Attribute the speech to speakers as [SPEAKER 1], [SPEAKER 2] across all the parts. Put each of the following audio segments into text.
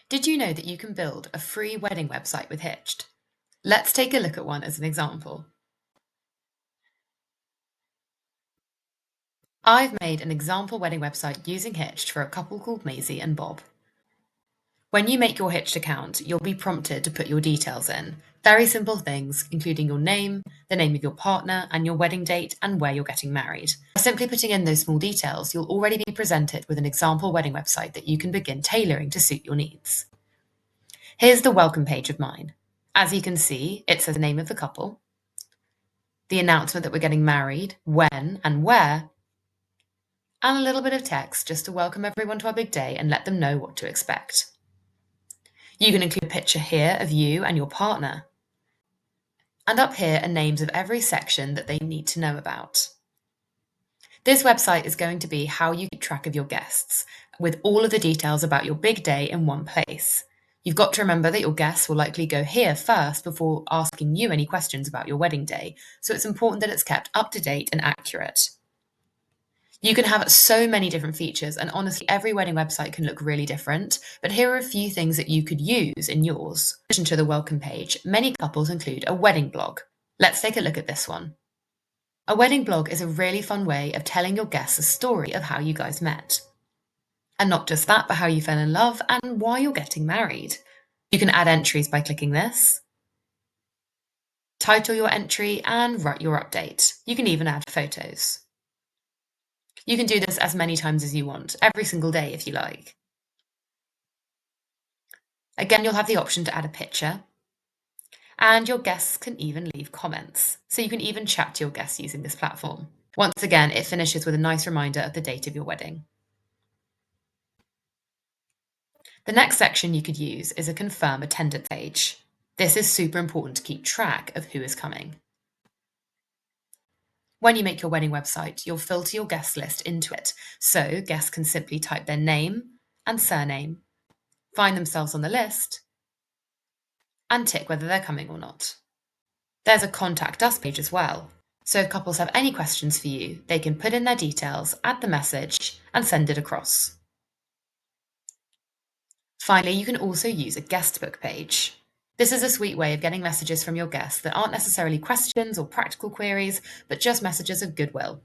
[SPEAKER 1] Did you know that you can build a free wedding website with Hitched? Let's take a look at one as an example. I've made an example wedding website using Hitched for a couple called Maisie and Bob. When you make your Hitched account, you'll be prompted to put your details in. Very simple things, including your name, the name of your partner, and your wedding date and where you're getting married. By simply putting in those small details, you'll already be presented with an example wedding website that you can begin tailoring to suit your needs. Here's the welcome page of mine. As you can see, it says the name of the couple, the announcement that we're getting married, when and where, and a little bit of text just to welcome everyone to our big day and let them know what to expect. You can include a picture here of you and your partner. And up here are names of every section that they need to know about. This website is going to be how you keep track of your guests, with all of the details about your big day in one place. You've got to remember that your guests will likely go here first before asking you any questions about your wedding day, so it's important that it's kept up to date and accurate. You can have so many different features, and honestly, every wedding website can look really different, but here are a few things that you could use in yours. In addition to the welcome page, many couples include a wedding blog. Let's take a look at this one. A wedding blog is a really fun way of telling your guests a story of how you guys met. And not just that, but how you fell in love and why you're getting married. You can add entries by clicking this, title your entry, and write your update. You can even add photos. You can do this as many times as you want, every single day if you like. Again, you'll have the option to add a picture, and your guests can even leave comments. So you can even chat to your guests using this platform. Once again, it finishes with a nice reminder of the date of your wedding. The next section you could use is a confirm attendance page. This is super important to keep track of who is coming. When you make your wedding website, you'll filter your guest list into it, so guests can simply type their name and surname, find themselves on the list, and tick whether they're coming or not. There's a contact us page as well, so if couples have any questions for you, they can put in their details, add the message, and send it across. Finally, you can also use a guest book page. This is a sweet way of getting messages from your guests that aren't necessarily questions or practical queries, but just messages of goodwill.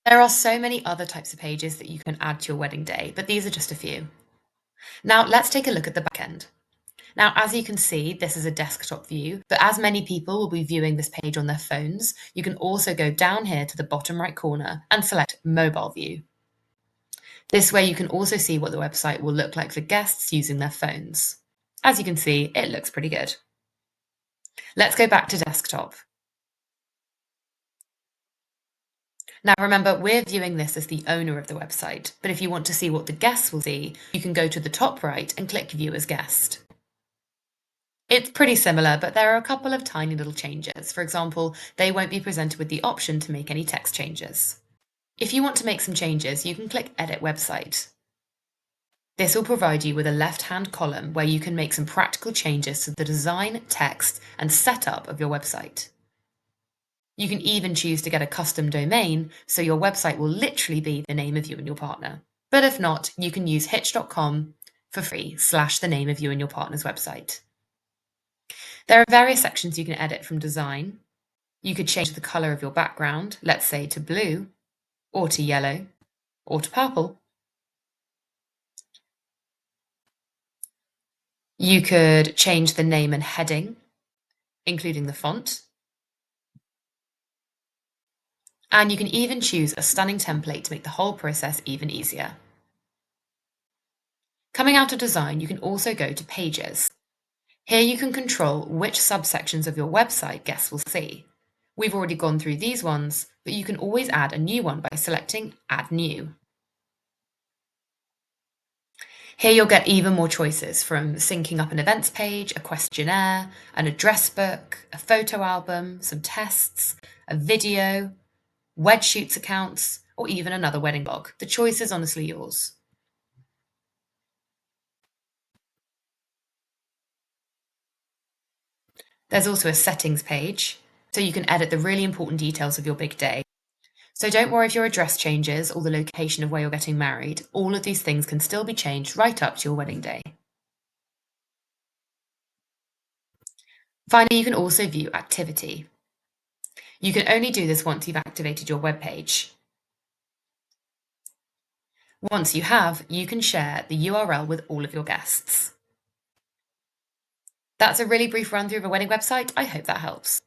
[SPEAKER 1] There are so many other types of pages that you can add to your wedding day, but these are just a few. Now let's take a look at the back end. Now, as you can see, this is a desktop view, but as many people will be viewing this page on their phones, you can also go down here to the bottom right corner and select mobile view. This way you can also see what the website will look like for guests using their phones. As you can see, it looks pretty good. Let's go back to desktop. Now remember, we're viewing this as the owner of the website, but if you want to see what the guests will see, you can go to the top right and click View as Guest. It's pretty similar, but there are a couple of tiny little changes. For example, they won't be presented with the option to make any text changes. If you want to make some changes, you can click Edit Website. This will provide you with a left-hand column where you can make some practical changes to the design, text, and setup of your website. You can even choose to get a custom domain, so your website will literally be the name of you and your partner. But if not, you can use hitch.com for free / the name of you and your partner's website. There are various sections you can edit from design. You could change the color of your background, let's say to blue, or to yellow, or to purple. You could change the name and heading, including the font. And you can even choose a stunning template to make the whole process even easier. Coming out of design, you can also go to pages. Here you can control which subsections of your website guests will see. We've already gone through these ones, but you can always add a new one by selecting Add New. Here you'll get even more choices, from syncing up an events page, a questionnaire, an address book, a photo album, some tests, a video, wed shoots accounts, or even another wedding blog. The choice is honestly yours. There's also a settings page, so you can edit the really important details of your big day. So don't worry if your address changes or the location of where you're getting married. All of these things can still be changed right up to your wedding day. Finally, you can also view activity. You can only do this once you've activated your web page. Once you have, you can share the URL with all of your guests. That's a really brief run through of a wedding website. I hope that helps.